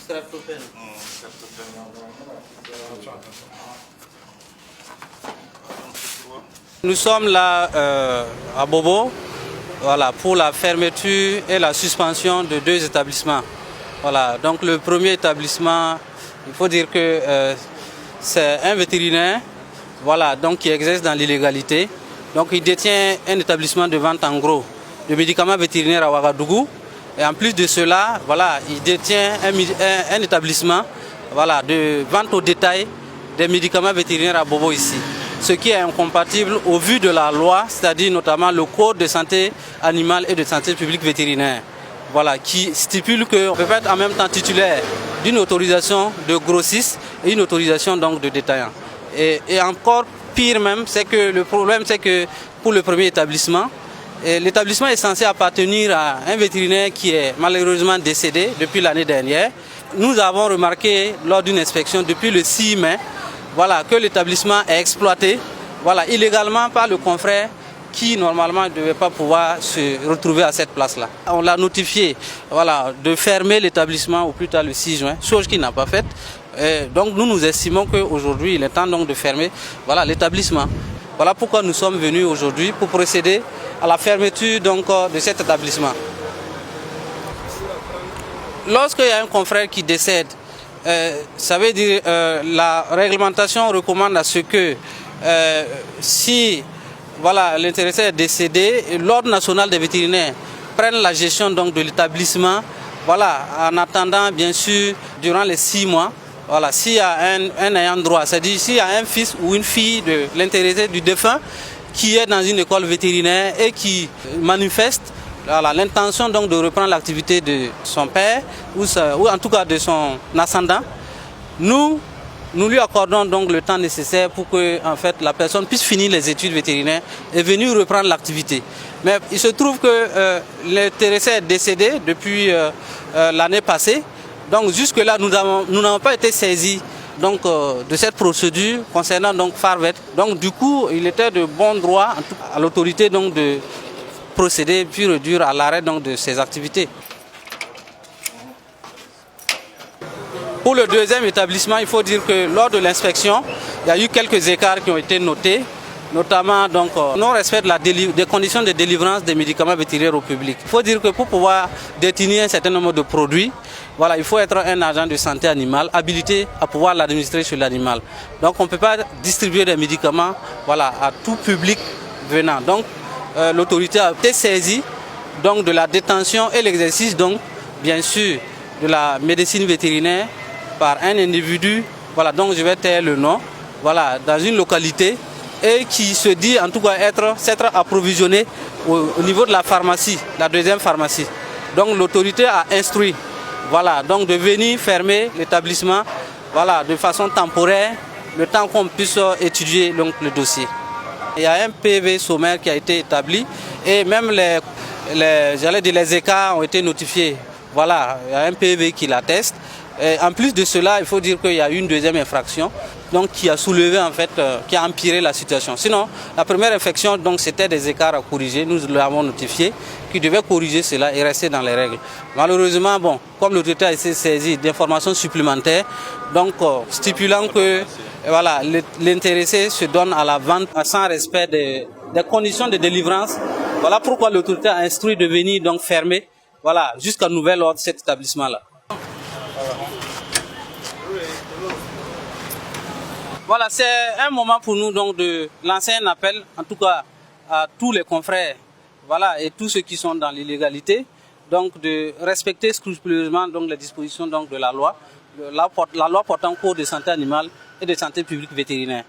Streptopen. Nous sommes là à Bobo, voilà, pour la fermeture et la suspension de 2 établissements. Voilà, donc le premier établissement, il faut dire que c'est un vétérinaire, voilà, donc qui exerce dans l'illégalité. Donc il détient un établissement de vente en gros de médicaments vétérinaires à Ouagadougou. Et en plus de cela, voilà, il détient un établissement, voilà, de vente au détail des médicaments vétérinaires à Bobo ici. Ce qui est incompatible au vu de la loi, c'est-à-dire notamment le code de santé animale et de santé publique vétérinaire. Voilà, qui stipule qu'on peut être en même temps titulaire d'une autorisation de grossiste et une autorisation donc de détaillant. Et encore pire même, c'est que le problème, c'est que pour le premier établissement, l'établissement est censé appartenir à un vétérinaire qui est malheureusement décédé depuis l'année dernière. Nous avons remarqué lors d'une inspection depuis le 6 mai, voilà, que l'établissement est exploité, voilà, illégalement par le confrère qui normalement ne devait pas pouvoir se retrouver à cette place-là. On l'a notifié, voilà, de fermer l'établissement au plus tard le 6 juin, chose qu'il n'a pas faite. Donc nous estimons qu'aujourd'hui il est temps donc de fermer, voilà, l'établissement. Voilà pourquoi nous sommes venus aujourd'hui pour procéder à la fermeture donc, de cet établissement. Lorsqu'il y a un confrère qui décède, ça veut dire la réglementation recommande à ce que si voilà, l'intéressé est décédé, l'Ordre national des vétérinaires prenne la gestion donc, de l'établissement, voilà, en attendant bien sûr durant les 6 mois. Voilà, s'il y a un ayant droit, c'est-à-dire s'il y a un fils ou une fille de l'intéressé du défunt qui est dans une école vétérinaire et qui manifeste voilà, l'intention donc de reprendre l'activité de son père ou en tout cas de son ascendant, nous lui accordons donc le temps nécessaire pour que en fait, la personne puisse finir les études vétérinaires et venir reprendre l'activité. Mais il se trouve que l'intéressé est décédé depuis l'année passée. Donc jusque-là, nous n'avons pas été saisis donc, de cette procédure concernant donc Farvet. Donc du coup, il était de bon droit à l'autorité donc de procéder puis réduire à l'arrêt donc de ses activités. Pour le deuxième établissement, il faut dire que lors de l'inspection, il y a eu quelques écarts qui ont été notés, notamment donc non-respect des conditions de délivrance des médicaments vétérinaires au public. Il faut dire que pour pouvoir détenir un certain nombre de produits, voilà, il faut être un agent de santé animale habilité à pouvoir l'administrer sur l'animal. Donc on ne peut pas distribuer des médicaments voilà, à tout public venant. Donc l'autorité a été saisie donc, de la détention et l'exercice donc bien sûr de la médecine vétérinaire par un individu, voilà, donc je vais taire le nom, voilà, dans une localité et qui se dit en tout cas s'être approvisionné au niveau de la pharmacie, la deuxième pharmacie. Donc l'autorité a instruit voilà, donc de venir fermer l'établissement voilà, de façon temporaire, le temps qu'on puisse étudier donc, le dossier. Il y a un PV sommaire qui a été établi et même les écarts ont été notifiés. Voilà, il y a un PV qui l'atteste. En plus de cela, il faut dire qu'il y a eu une deuxième infraction donc, qui a soulevé, en fait, qui a empiré la situation. Sinon, la première infraction, c'était des écarts à corriger. Nous l'avons notifié, qui devait corriger cela et rester dans les règles. Malheureusement, bon, comme l'autorité a été saisie d'informations supplémentaires, donc stipulant que voilà, l'intéressé se donne à la vente sans respect des conditions de délivrance. Voilà pourquoi l'autorité a instruit de venir donc fermer voilà, jusqu'à nouvel ordre cet établissement-là. Voilà, c'est un moment pour nous donc de lancer un appel, en tout cas à tous les confrères, voilà, et tous ceux qui sont dans l'illégalité, donc de respecter scrupuleusement donc les dispositions donc de la loi portant code de santé animale et de santé publique vétérinaire.